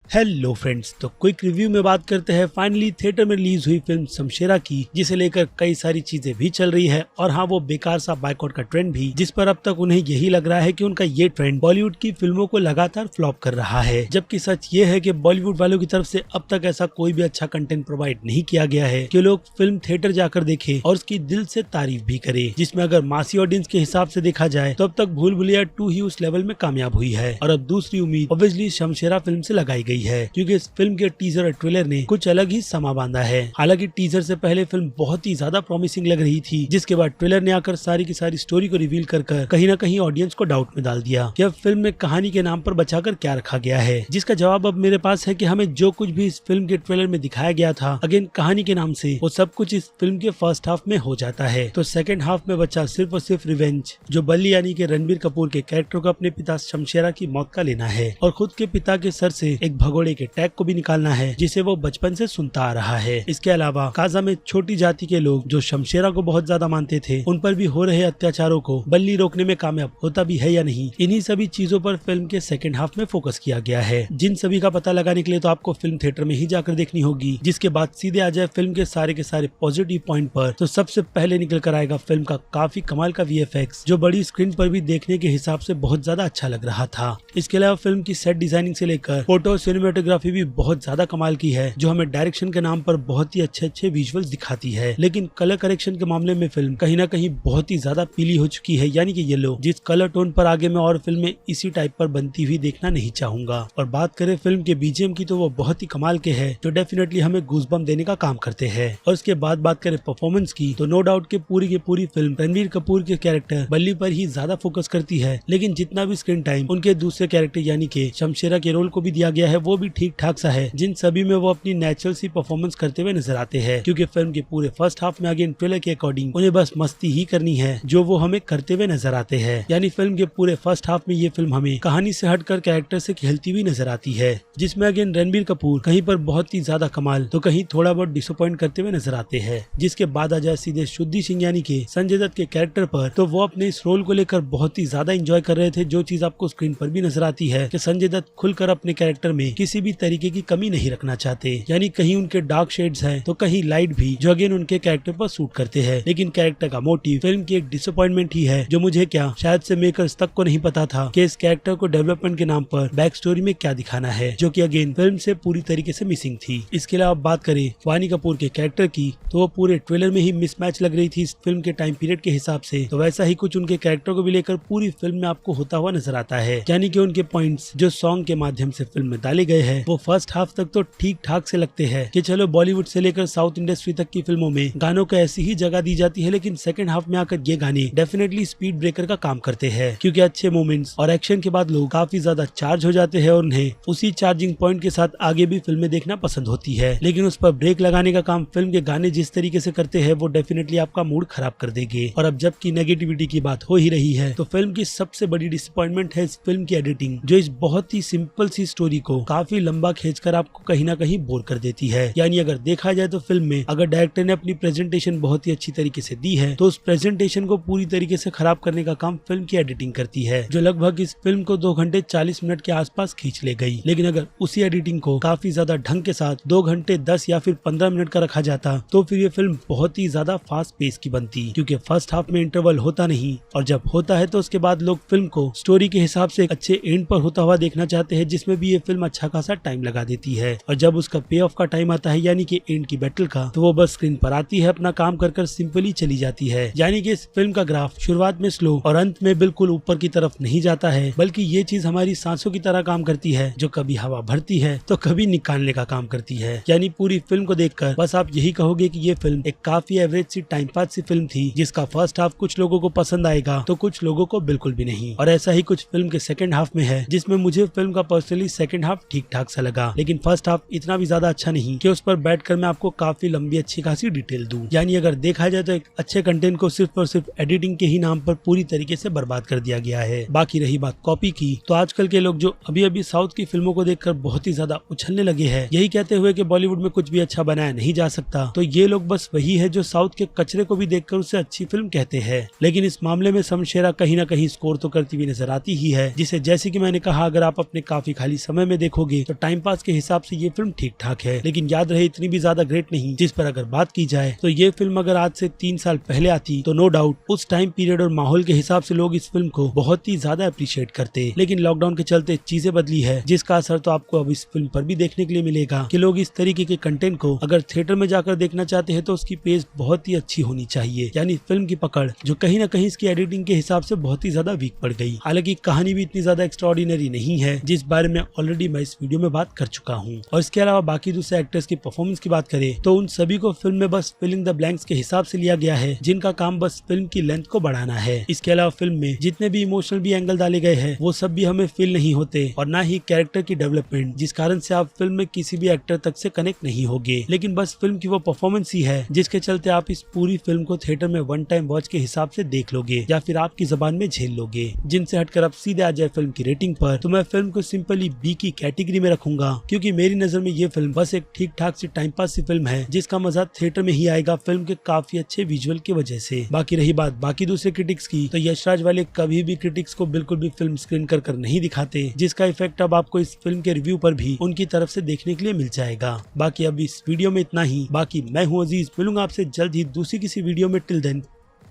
Hello friends, तो quick review में बात करते हैं फाइनली थिएटर में रिलीज हुई फिल्म शमशेरा की, जिसे लेकर कई सारी चीजें भी चल रही है और हाँ, वो बेकार सा बायकॉट का ट्रेंड भी, जिस पर अब तक उन्हें यही लग रहा है कि उनका ये ट्रेंड बॉलीवुड की फिल्मों को लगातार फ्लॉप कर रहा है। जबकि सच ये है कि बॉलीवुड वालों की तरफ से अब तक ऐसा कोई भी अच्छा कंटेंट प्रोवाइड नहीं किया गया है कि लोग फिल्म थिएटर जाकर देखे और उसकी दिल से तारीफ भी करे। जिसमें अगर मासी ऑडियंस के हिसाब से देखा जाए तो अब तक भूल भुलैया 2 ही उस लेवल में कामयाब हुई है और अब दूसरी उम्मीद ऑब्वियसली शमशेरा फिल्म से लगाई गई है, क्योंकि इस फिल्म के टीजर और ट्रेलर ने कुछ अलग ही समा बांधा है। हालांकि टीजर से पहले फिल्म बहुत ही ज्यादा प्रॉमिसिंग लग रही थी, जिसके बाद ट्रेलर ने आकर सारी की सारी स्टोरी को रिवील कर कहीं न कहीं ऑडियंस को डाउट में डाल दिया कि अब फिल्म में कहानी के नाम पर बचाकर क्या रखा गया है। जिसका जवाब अब मेरे पास है कि हमें जो कुछ भी इस फिल्म के ट्रेलर में दिखाया गया था अगेन कहानी के नाम से, वो सब कुछ इस फिल्म के फर्स्ट हाफ में हो जाता है। तो सेकंड हाफ में बचा सिर्फ और सिर्फ रिवेंज, जो बल्ली यानी कि रणबीर कपूर के कैरेक्टर को अपने पिता शमशेरा की मौत का लेना है और खुद के पिता के सर से एक भगोड़े के टैग को भी निकालना है, जिसे वो बचपन से सुनता आ रहा है। इसके अलावा काजा में छोटी जाति के लोग जो शमशेरा को बहुत ज्यादा मानते थे, उन पर भी हो रहे अत्याचारों को बल्ली रोकने में कामयाब होता भी है या नहीं, इन्हीं सभी चीजों पर फिल्म के सेकंड हाफ में फोकस किया गया है। जिन सभी का पता लगाने के लिए तो आपको फिल्म थिएटर में ही जाकर देखनी होगी। जिसके बाद सीधे आ जाए फिल्म के सारे पॉजिटिव पॉइंट पर, तो सबसे पहले निकल कर आएगा फिल्म का काफी कमाल का VFX, जो बड़ी स्क्रीन पर भी देखने के हिसाब से बहुत ज्यादा अच्छा लग रहा था। इसके अलावा फिल्म की सेट डिजाइनिंग से लेकर फोटो सिनेमेटोग्राफी भी बहुत ज्यादा कमाल की है, जो हमें डायरेक्शन के नाम पर बहुत ही अच्छे विजुअल्स दिखाती है। लेकिन कलर करेक्शन के मामले में फिल्म कहीं ना कहीं बहुत ही ज्यादा पीली हो चुकी है, यानी कि येलो, जिस कलर टोन पर आगे मैं और फिल्म में इसी टाइप पर बनती हुई देखना नहीं चाहूंगा। और बात करें फिल्म के BGM की, तो वो बहुत ही कमाल के है, जो डेफिनेटली हमें गूज़बम्प देने का काम करते हैं। और उसके बाद बात करें परफॉर्मेंस की, तो नो डाउट की पूरी फिल्म रणबीर कपूर के कैरेक्टर बल्ली पर ही ज्यादा फोकस करती है। लेकिन जितना भी स्क्रीन टाइम उनके दूसरे कैरेक्टर यानी कि शमशेरा के रोल को भी दिया गया है, वो भी ठीक ठाक सा है, जिन सभी में वो अपनी नेचुरल सी परफॉर्मेंस करते हुए नजर आते हैं। क्योंकि फिल्म के पूरे फर्स्ट हाफ में अगेन ट्रेलर के अकॉर्डिंग उन्हें बस मस्ती ही करनी है, जो वो हमें करते हुए नजर आते हैं। यानी फिल्म के पूरे फर्स्ट हाफ में ये फिल्म हमें कहानी से हटकर कैरेक्टर से खेलती हुई नजर आती है, जिसमें अगेन रणबीर कपूर कहीं पर बहुत ही ज्यादा कमाल तो कहीं थोड़ा बहुत डिसअपॉइंट करते हुए नजर आते हैं। जिसके बाद आ जाए सीधे शुद्धि सिंह यानी कि संजय दत्त के कैरेक्टर पर, तो वो अपने इस रोल को लेकर बहुत ही ज्यादा एंजॉय कर रहे थे। जो चीज आपको स्क्रीन पर भी नजर आती है कि संजय दत्त खुलकर अपने कैरेक्टर में किसी भी तरीके की कमी नहीं रखना चाहते, यानी कहीं उनके डार्क शेड्स हैं तो कहीं लाइट भी, जो अगेन उनके कैरेक्टर पर सूट करते हैं। लेकिन कैरेक्टर का मोटिव फिल्म की एक डिसअपॉइंटमेंट ही है, जो मुझे क्या शायद से मेकर्स तक को नहीं पता था कि इस कैरेक्टर को डेवलपमेंट के नाम पर बैक स्टोरी में क्या दिखाना है, जो कि अगेन फिल्म से पूरी तरीके से मिसिंग थी। इसके अलावा बात करें वानी कपूर के कैरेक्टर की, तो वो पूरे ट्रेलर में ही मिसमैच लग रही थी इस फिल्म के टाइम पीरियड के हिसाब से। तो वैसा ही कुछ उनके कैरेक्टर को भी लेकर पूरी फिल्म में आपको होता हुआ नजर आता है। यानी कि उनके पॉइंट्स जो सॉन्ग के माध्यम से फिल्म में डाले गए हैं, वो फर्स्ट हाफ तक तो ठीक ठाक से लगते हैं कि चलो बॉलीवुड से लेकर साउथ इंडस्ट्री तक की फिल्मों में गानों को ऐसी ही जगह दी जाती है। लेकिन सेकंड हाफ में आकर ये गाने डेफिनेटली स्पीड ब्रेकर का काम करते हैं, क्योंकि अच्छे मोमेंट्स और एक्शन के बाद लोग काफी ज्यादा चार्ज हो जाते हैं और उन्हें उसी चार्जिंग पॉइंट के साथ आगे भी फिल्में देखना पसंद होती है। लेकिन उस पर ब्रेक लगाने का काम फिल्म के गाने जिस तरीके से करते हैं, वो डेफिनेटली आपका मूड खराब कर देंगे। और अब जबकि नेगेटिविटी की बात हो ही रही है, तो फिल्म की सबसे बड़ी डिसअपॉइंटमेंट है इस फिल्म की एडिटिंग, जो इस बहुत ही सिंपल सी स्टोरी को काफी लंबा खींचकर आपको कहीं ना कहीं बोर कर देती है। यानी अगर देखा जाए तो फिल्म में अगर डायरेक्टर ने अपनी प्रेजेंटेशन बहुत ही अच्छी तरीके से दी है, तो उस प्रेजेंटेशन को पूरी तरीके से खराब करने का काम फिल्म की एडिटिंग करती है, जो लगभग इस फिल्म को 2 घंटे 40 मिनट के आसपास खींच ले गई। लेकिन अगर उसी एडिटिंग को काफी ज्यादा ढंग के साथ 2 घंटे 10 या फिर 15 मिनट का रखा जाता, तो फिर ये फिल्म बहुत ही ज्यादा फास्ट पेस की बनती। क्योंकि फर्स्ट हाफ में इंटरवल होता नहीं, और जब होता है तो उसके बाद लोग फिल्म को स्टोरी के हिसाब से अच्छे एंड पर होता हुआ देखना चाहते हैं, जिसमें भी ये फिल्म अच्छा खासा टाइम लगा देती है। और जब उसका पे ऑफ का टाइम आता है, यानी कि एंड की बैटल का, तो वो बस स्क्रीन पर आती है, अपना काम कर सिंपली चली जाती है। यानी कि इस फिल्म का ग्राफ शुरुआत में स्लो और अंत में बिल्कुल ऊपर की तरफ नहीं जाता है, बल्कि ये चीज हमारी सांसों की तरह काम करती है, जो कभी हवा भरती है तो कभी निकालने का काम करती है। यानी पूरी फिल्म को देखकर बस आप यही कहोगे कि ये फिल्म एक काफी एवरेज सी टाइम पास सी फिल्म थी, जिसका फर्स्ट हाफ कुछ लोगों को पसंद आएगा तो कुछ लोगों को बिल्कुल भी नहीं। और ऐसा ही कुछ फिल्म के सेकंड हाफ में है, जिसमें मुझे फिल्म का पर्सनली सेकंड हाफ ठीक ठाक सा लगा, लेकिन फर्स्ट हाफ इतना भी ज्यादा अच्छा नहीं कि उस पर बैठकर मैं आपको काफी लंबी अच्छी खासी डिटेल दूं। यानी अगर देखा जाए तो एक अच्छे कंटेंट को सिर्फ और सिर्फ एडिटिंग के ही नाम पर पूरी तरीके से बर्बाद कर दिया गया है। बाकी रही बात कॉपी की, तो आजकल के लोग जो अभी साउथ की फिल्मों को देखकर बहुत ही ज्यादा उछलने लगे हैं, यही कहते हुए कि बॉलीवुड में कुछ भी अच्छा बनाया नहीं जा सकता, तो ये लोग बस वही है जो साउथ के कचरे को भी देखकर उसे अच्छी फिल्म कहते हैं। लेकिन इस मामले में शमशेरा कहीं ना कहीं स्कोर तो करती हुई नजर आती ही है, जिसे जैसे कि मैंने कहा, अगर आप अपने काफी खाली समय में देखो देखोगे तो टाइम पास के हिसाब से ये फिल्म ठीक ठाक है, लेकिन याद रहे इतनी भी ज्यादा ग्रेट नहीं। जिस पर अगर बात की जाए तो ये फिल्म अगर आज से 3 साल पहले आती तो नो डाउट उस टाइम पीरियड और माहौल के हिसाब से लोग इस फिल्म को बहुत ही ज्यादा अप्रिशिएट करते। लेकिन लॉकडाउन के चलते चीजें बदली है, जिसका असर तो आपको अब इस फिल्म पर भी देखने के लिए मिलेगा कि लोग इस तरीके के कंटेंट को अगर थिएटर में जाकर देखना चाहते हैं तो उसकी पेस बहुत ही अच्छी होनी चाहिए। यानी फिल्म की पकड़ जो कहीं ना कहीं इसकी एडिटिंग के हिसाब से बहुत ही ज्यादा वीक पड़ गई। हालांकि कहानी भी इतनी ज्यादा एक्स्ट्राऑर्डिनरी नहीं है, जिस बारे में ऑलरेडी मैं इस वीडियो में बात कर चुका हूँ। और इसके अलावा बाकी दूसरे एक्टर्स की परफॉर्मेंस की बात करें तो उन सभी को फिल्म में बस फिलिंग द ब्लैंक्स के हिसाब से लिया गया है, जिनका काम बस फिल्म की लेंथ को बढ़ाना है। इसके अलावा फिल्म में जितने भी इमोशनल भी एंगल डाले गए हैं वो सब भी हमें फील नहीं होते और ना ही कैरेक्टर की डेवलपमेंट, जिस कारण से आप फिल्म में किसी भी एक्टर तक से कनेक्ट नहीं होगे। लेकिन बस फिल्म की वो परफॉर्मेंस ही है जिसके चलते आप इस पूरी फिल्म को थिएटर में वन टाइम वॉच के हिसाब से देख लोगे या फिर आपकी जबान में झेल लोगे। जिनसे हटकर अब सीधे आ जाए फिल्म की रेटिंग पर, तो मैं फिल्म को सिंपली बी की कैटेगरी में रखूंगा, क्योंकि मेरी नजर में ये फिल्म बस एक ठीक ठाक सी टाइम पास सी फिल्म है, जिसका मजा थिएटर में ही आएगा फिल्म के काफी अच्छे विजुअल की वजह से। बाकी रही बात बाकी दूसरे क्रिटिक्स की, तो यशराज वाले कभी भी क्रिटिक्स को बिल्कुल भी फिल्म स्क्रीन कर नहीं दिखाते, जिसका इफेक्ट अब आपको इस फिल्म के रिव्यू पर भी उनकी तरफ से देखने के लिए मिल जाएगा। बाकी अब इस वीडियो में इतना ही। बाकी मैं हूँ अजीज, मिलूंगा आपसे जल्द ही दूसरी किसी वीडियो में। Till then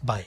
bye.